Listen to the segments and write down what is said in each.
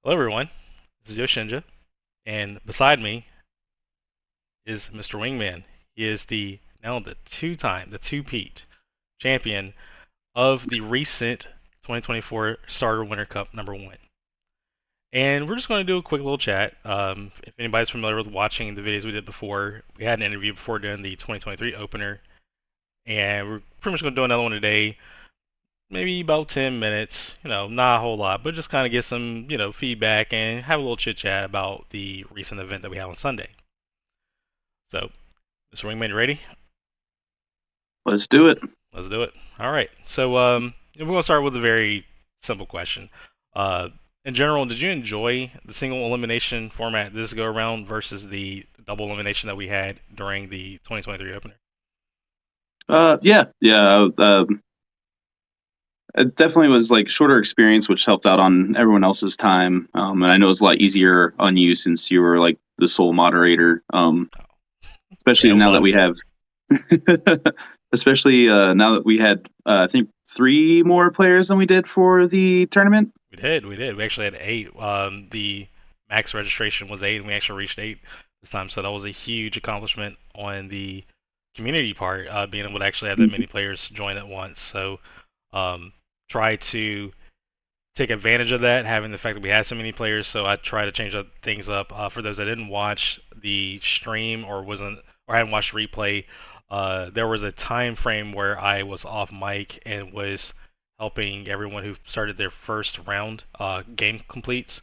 Hello, everyone. This is YoshnJa, and beside me is Mr. Wingman. He is the two-time, the two-peat champion of the recent 2024 Starter Winter Cup #1. And we're just going to do a quick little chat. If anybody's familiar with watching the videos we did before, we had an interview before doing the 2023 opener, and we're pretty much going to do another one today. Maybe about 10 minutes, not a whole lot, but just kind of get some, feedback and have a little chit chat about the recent event that we had on Sunday. So, Mr. Wingman, you ready? Let's do it. Let's do it. All right. So, we're going to start with a very simple question. Uh, in general, did you enjoy the single elimination format this go around versus the double elimination that we had during the 2023 opener? Yeah. It definitely was like shorter experience, which helped out on everyone else's time. And I know it's a lot easier on you since you were like the sole moderator. Oh, yeah, Especially it was a now lot that of we fun. have, especially now that we had, I think three more players than we did for the tournament. We did. We actually had eight. The max registration was eight, and we actually reached eight this time. So that was a huge accomplishment on the community part, being able to actually have that many players join at once. So, um, try to take advantage of that, having the fact that we had so many players. So I try to change things up. For those that didn't watch the stream or hadn't watched the replay, there was a time frame where I was off mic and was helping everyone who started their first round game completes.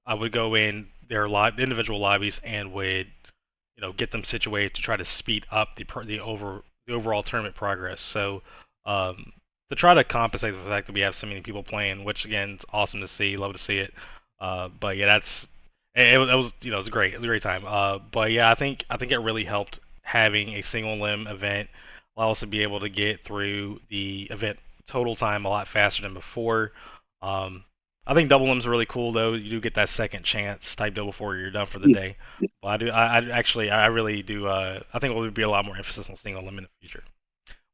I would go in their individual lobbies and would get them situated to try to speed up the overall tournament progress. So um, to try to compensate for the fact that we have so many people playing, which again is awesome to see, love to see it. But yeah, it was it was great. It was a great time. But yeah, I think it really helped having a single limb event allow us to be able to get through the event total time a lot faster than before. Um, I think double limbs are really cool though. You do get that second chance type deal before you're done for the day. Well, I really do. I think it would be a lot more emphasis on single limb in the future.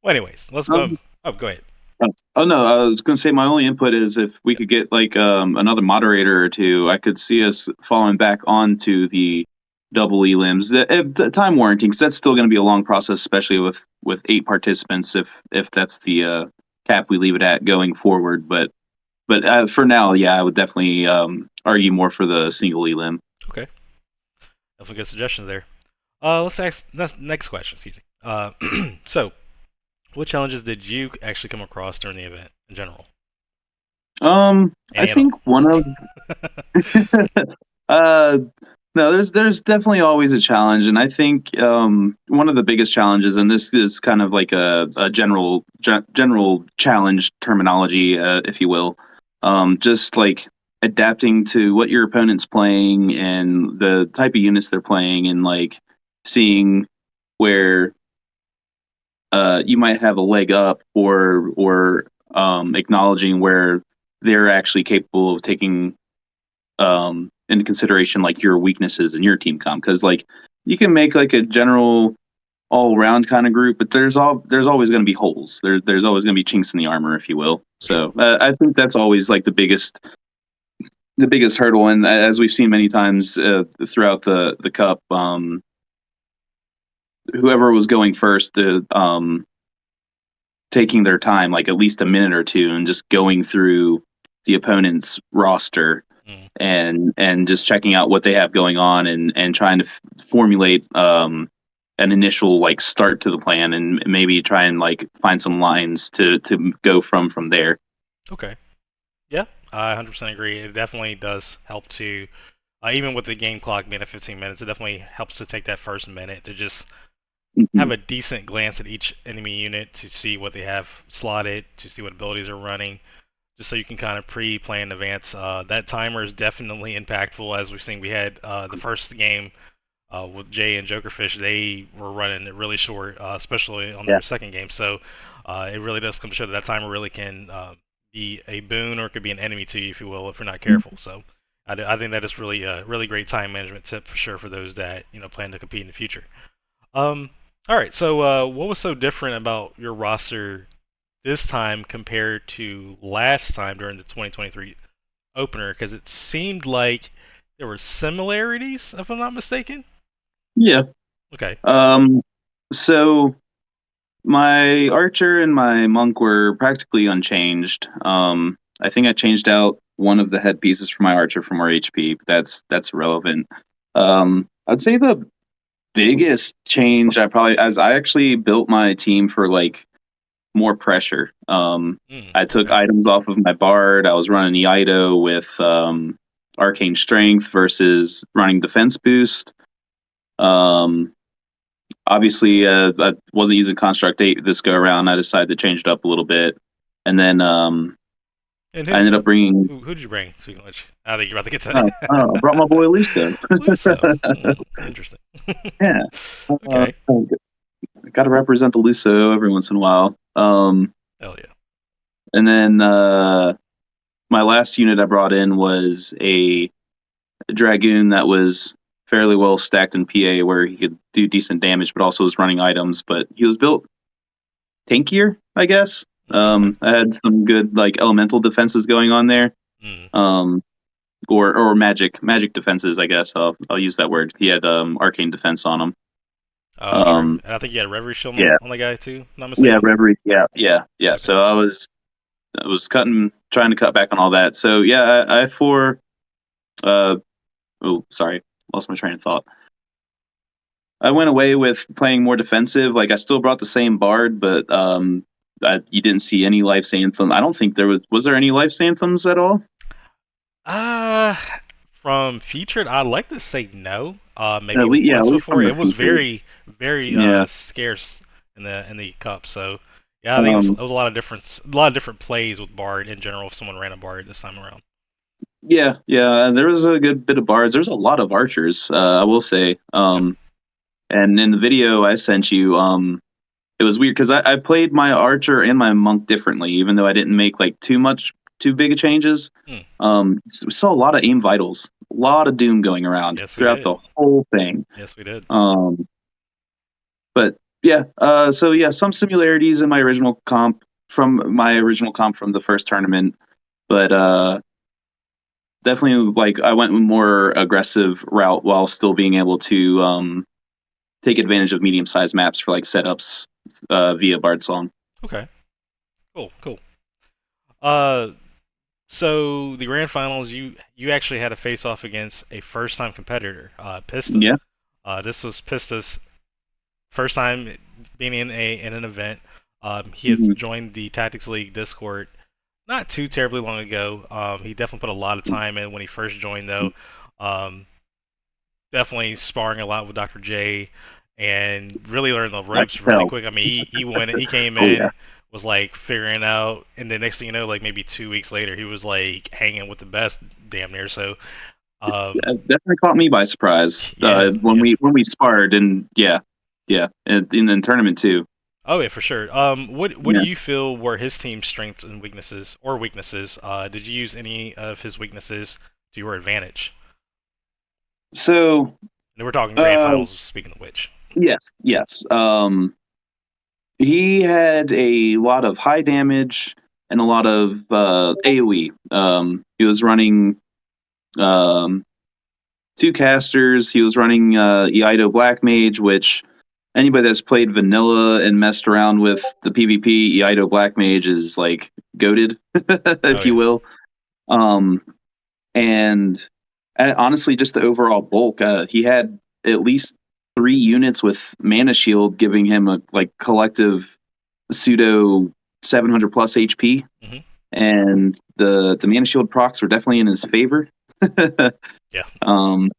Well, anyways, let's go. Um, Oh, go ahead. oh no, I was gonna say my only input is if we could get like another moderator or two, I could see us falling back onto the double E limbs. The time warranting, because that's still going to be a long process, especially with eight participants. If that's the cap we leave it at going forward, but for now, yeah, I would definitely argue more for the single E limb. Okay, definitely good suggestions there. Let's ask next question, CJ. So what challenges did you actually come across during the event in general? I Any at think all? one of uh no, there's definitely always a challenge, and I think one of the biggest challenges, and this is kind of like a general challenge terminology, if you will, just like adapting to what your opponent's playing and the type of units they're playing, and like seeing where you might have a leg up, or acknowledging where they're actually capable of taking into consideration like your weaknesses in your team comp, because like you can make like a general all round kind of group, but there's always going to be holes. There's always going to be chinks in the armor, if you will. For sure. So I think that's always like the biggest hurdle, and as we've seen many times throughout the cup, whoever was going first, taking their time, like at least a minute or two, and just going through the opponent's roster Mm, and just checking out what they have going on, and trying to formulate an initial like start to the plan, and maybe try and like find some lines to go from there. okay. Yeah, I 100% agree. It definitely does help to, even with the game clock being at 15 minutes, it definitely helps to take that first minute to just have Mhm. a decent glance at each enemy unit to see what they have slotted, to see what abilities are running, just so you can kind of pre-plan in advance. That timer is definitely impactful, as we've seen. We had the first game with Jay and Jokerfish. They were running it really short, especially on Yeah. their second game. So it really does come to show that that timer really can be a boon, or it could be an enemy to you, if you will, if you're not careful. So I think that is really a really great time management tip for sure for those that plan to compete in the future. Um, all right. So, what was so different about your roster this time compared to last time during the 2023 opener because it seemed like there were similarities, if I'm not mistaken. Yeah. Okay. Um, so my archer and my monk were practically unchanged. I think I changed out one of the headpieces for my archer for more HP, but that's relevant. I'd say the biggest change as I actually built my team for like more pressure. I took Okay. items off of my bard. I was running Iaido with arcane strength versus running defense boost. Um, Obviously, I wasn't using construct 8 this go around. I decided to change it up a little bit, and then And I ended up bringing. who did you bring? Speaking of which, I think you're about to get to Oh, I brought my boy that. Luso. Luso. Interesting. Yeah, Okay. got to represent the Luso every once in a while. Hell yeah. And then my last unit I brought in was a dragoon that was fairly well stacked in PA, where he could do decent damage, but also was running items. But he was built tankier, I guess. Okay. I had some good like elemental defenses going on there. Mm. Um, or magic defenses, I guess. I'll use that word. He had arcane defense on him. True. Um, And I think you had Reverie Shield yeah, on the guy too. If I'm not yeah, mistaken. Reverie, yeah. Okay. So I was trying to cut back on all that. So yeah, I for uh oh sorry, lost my train of thought. I went away with playing more defensive. Like I still brought the same bard, but you didn't see any life anthem. I don't think there was there any life anthems at all. Uh, from featured, I'd like to say no. Maybe At least, yeah, at once least from before. the It was featured. very Yeah. scarce in the cup. So yeah, I think Um, it was a lot of different plays with Bard in general. If someone ran a Bard this time around. yeah. There was a good bit of bards. There's a lot of archers. I will say. Yeah. And in the video I sent you, it was weird because I played my archer and my monk differently, even though I didn't make like too big of changes. Hmm. So we saw a lot of aim vitals, a lot of doom going around Yes, we throughout did. the whole thing. Yes, we did. Um, but yeah, so yeah, some similarities in my original comp from the first tournament, but definitely like I went with more aggressive route while still being able to take advantage of medium sized maps for like setups via Bard Song. Okay. Cool. Cool. Uh, so the grand finals, you actually had a face off against a first time competitor, Pista. Yeah. This was Pista's first time being in an event. He had Mhm. joined the Tactics League Discord not too terribly long ago. He definitely put a lot of time in when he first joined, though. Um, Definitely sparring a lot with Dr. J, and really learned the I ropes can really tell. quick. I mean, he came Oh yeah. in, was like figuring out, and the next thing you know, like maybe 2 weeks later, he was like hanging with the best, damn near. So, It definitely caught me by surprise yeah, yeah. when we sparred, and yeah, and in the tournament too. Oh yeah, for sure. What do Yeah. you feel were his team's strengths and weaknesses, or weaknesses? Did you use any of his weaknesses to your advantage? So And we're talking grand uh, finals. Speaking of which, yes. He had a lot of high damage and a lot of AOE. He was running um, two casters. He was running Iaido Black Mage, which anybody that's played vanilla and messed around with the PvP, Iaido Black Mage is like goaded, oh if you yeah, will. Um, and honestly, just the overall bulk, he had at least 3 units with Mana Shield, giving him a like collective pseudo 700 plus HP, hmm and the Mana Shield procs were definitely in his favor. yeah, um,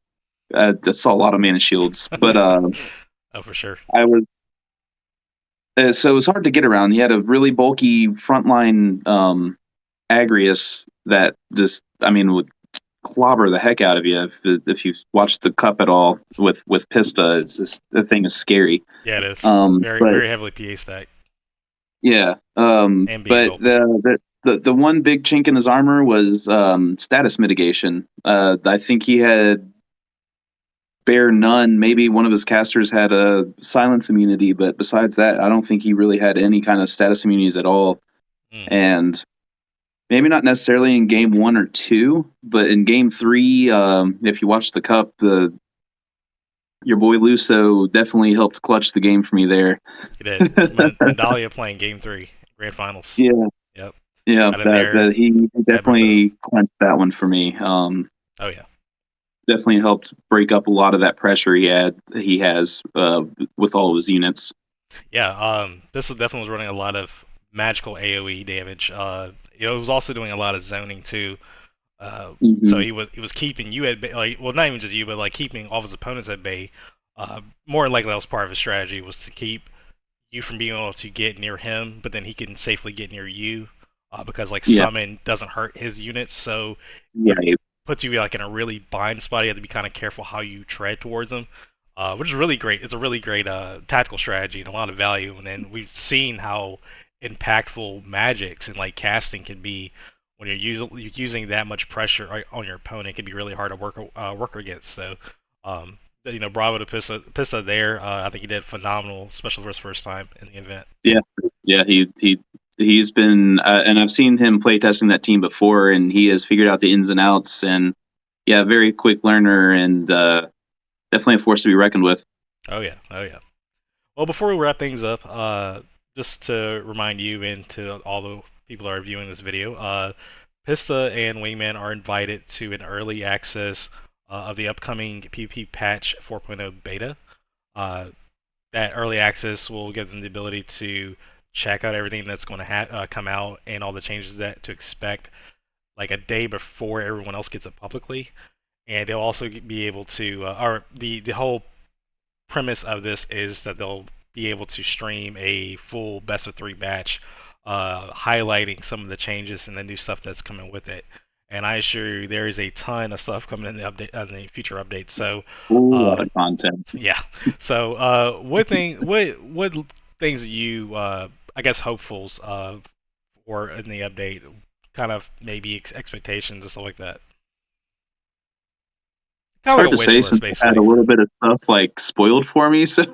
I saw a lot of Mana Shields, but oh for sure. I was so it was hard to get around. He had a really bulky frontline Agrius that just, I mean, would clobber the heck out of you if you watch the cup at all with Pista. It's just the thing is scary. Yeah, it is But very heavily PA stack yeah, and being but bulky. the one big chink in his armor was status mitigation. I think he had bare none. Maybe one of his casters had a silence immunity, but besides that, I don't think he really had any kind of status immunities at all. Mm. And maybe not necessarily in game 1 or 2, but in game 3, if you watch the cup, the your boy Luso definitely helped clutch the game for me there. He did. Mandalia playing Game 3, Grand Finals. Yeah, Yep. yeah, Got in there, that he had both of them. definitely clenched that one for me. Oh yeah. Definitely helped break up a lot of that pressure he has with all of his units. Yeah, this definitely was running a lot of magical AoE damage. It was also doing a lot of zoning too. So Hmm. he was keeping you at bay, like, well, not even just you, but like keeping all of his opponents at bay. More likely that was part of his strategy, was to keep you from being able to get near him, but then he can safely get near you, because like Yeah, summon doesn't hurt his units, so it right. puts you like in a really bind spot. You have to be kind of careful how you tread towards him, which is really great. It's a really great tactical strategy and a lot of value. And then we've seen how impactful magics and like casting can be when you're using that much pressure on your opponent. It can be really hard to work against. So, bravo to Pista there. I think he did phenomenal, especially for his first time in the event. Yeah, yeah. He's been, and I've seen him play testing that team before, and he has figured out the ins and outs. And yeah, very quick learner, and definitely a force to be reckoned with. Oh yeah, oh yeah. Well, before we wrap things up, just to remind you and to all the people that are viewing this video, Pista and Wingman are invited to an early access of the upcoming PvP patch 4.0 beta. Uh, that early access will give them the ability to check out everything that's going to come out and all the changes that to expect, like a day before everyone else gets it publicly. And they'll also be able to, or the whole premise of this is that they'll be able to stream a full best of 3 batch, highlighting some of the changes and the new stuff that's coming with it. And I assure you, there is a ton of stuff coming in the future updates. So, A lot um, of content. yeah. So, what things are you, I guess, hopefuls for in the update? Kind of maybe expectations and stuff like that. It's Kind of hard like to a wish say list, since I had basically. a little bit of stuff like spoiled for me. So,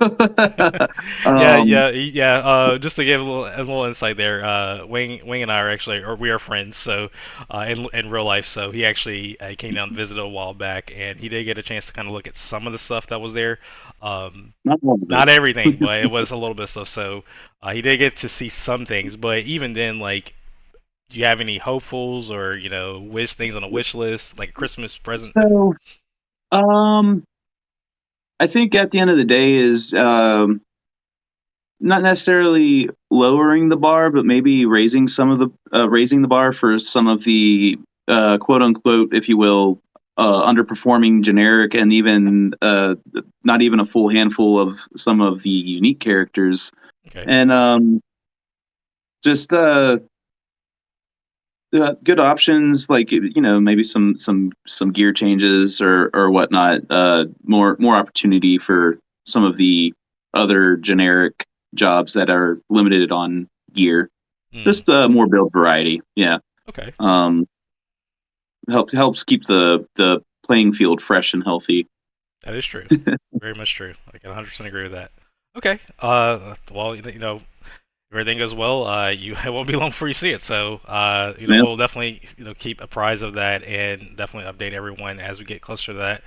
Yeah, um, yeah, yeah. Just to give a little insight there, Wing and I are actually, or we are friends. So, in real life, so he actually came down and visited a while back, and he did get a chance to kind of look at some of the stuff that was there. not all of it. Not everything, but it was a little bit of stuff. So, he did get to see some things. But even then, like, do you have any hopefuls or wish things on a wish list, like a Christmas present? So, um, I think at the end of the day is not necessarily lowering the bar, but maybe raising the bar for some of the quote unquote, if you will, underperforming generic and even not even a full handful of some of the unique characters, Okay. and just good options like maybe some gear changes or whatnot. More opportunity for some of the other generic jobs that are limited on gear. Hmm. Just more build variety. Yeah. Okay. Um, helps keep the playing field fresh and healthy. That is true. Very much true. I can 100% agree with that. Okay. Well, if everything goes well, it won't be long before you see it. So, Yeah. we'll definitely, keep apprised of that and definitely update everyone as we get closer to that.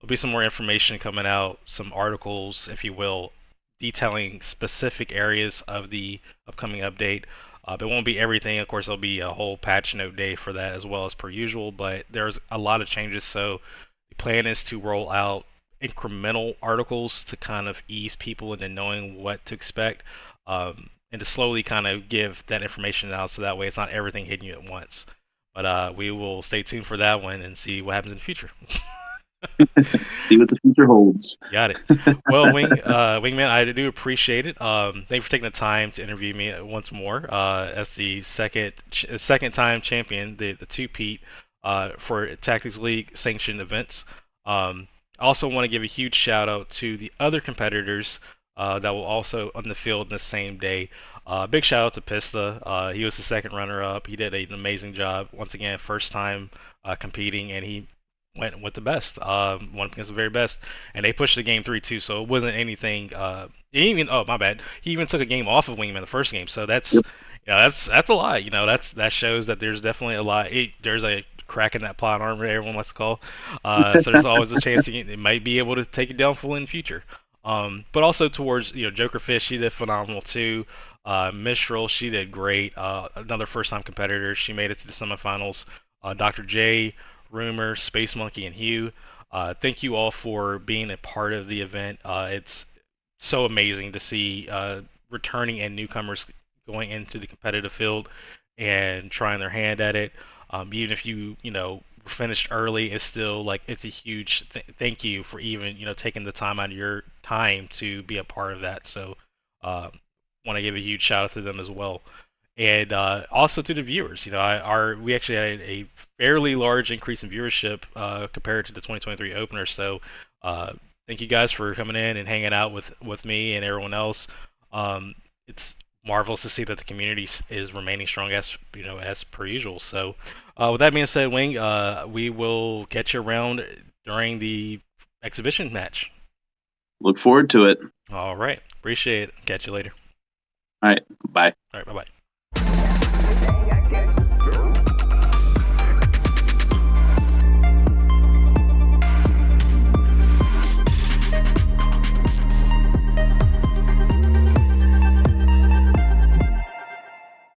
There'll be some more information coming out, some articles, if you will, detailing specific areas of the upcoming update. It won't be everything. Of course, there'll be a whole patch note day for that as well as per usual. But there's a lot of changes, so the plan is to roll out incremental articles to kind of ease people into knowing what to expect, and to slowly kind of give that information out so that way it's not everything hitting you at once. But we will stay tuned for that one and see what happens in the future. See what the future holds. Got it. Well, Wingman, I do appreciate it. Thank you for taking the time to interview me once more as the second time champion, the two-peat for Tactics League sanctioned events. I also want to give a huge shout out to the other competitors that were also on the field in the same day. Big shout out to Pista. He was the second runner-up. He did an amazing job. Once again, first time competing, and he went with the best, went against the very best, and they pushed the game 3-2. So it wasn't anything. He even, oh my bad, he even took a game off of Wingman the first game. So that's Yep. Yeah, that's a lot. You know, that shows that there's definitely a lot. There's a crack in that plot armor, everyone likes to call. So there's always a chance it might be able to take it down full in the future. But also towards Joker Fish, she did phenomenal too. Mistral, she did great. Another first-time competitor, she made it to the semifinals. Dr. J, Rumor, Space Monkey, and Hugh. Thank you all for being a part of the event. It's so amazing to see returning and newcomers going into the competitive field and trying their hand at it. Even if you finished early, it's still like it's a huge thank you for even taking the time out of your time to be a part of that. So, want to give a huge shout out to them as well, and also to the viewers. We actually had a fairly large increase in viewership compared to the 2023 opener. So, thank you guys for coming in and hanging out with me and everyone else. It's marvelous to see that the community is remaining strong as per usual. So, with that being said, Wing, we will catch you around during the exhibition match. Look forward to it. All right, appreciate it. Catch you later. All right, bye. All right, bye bye.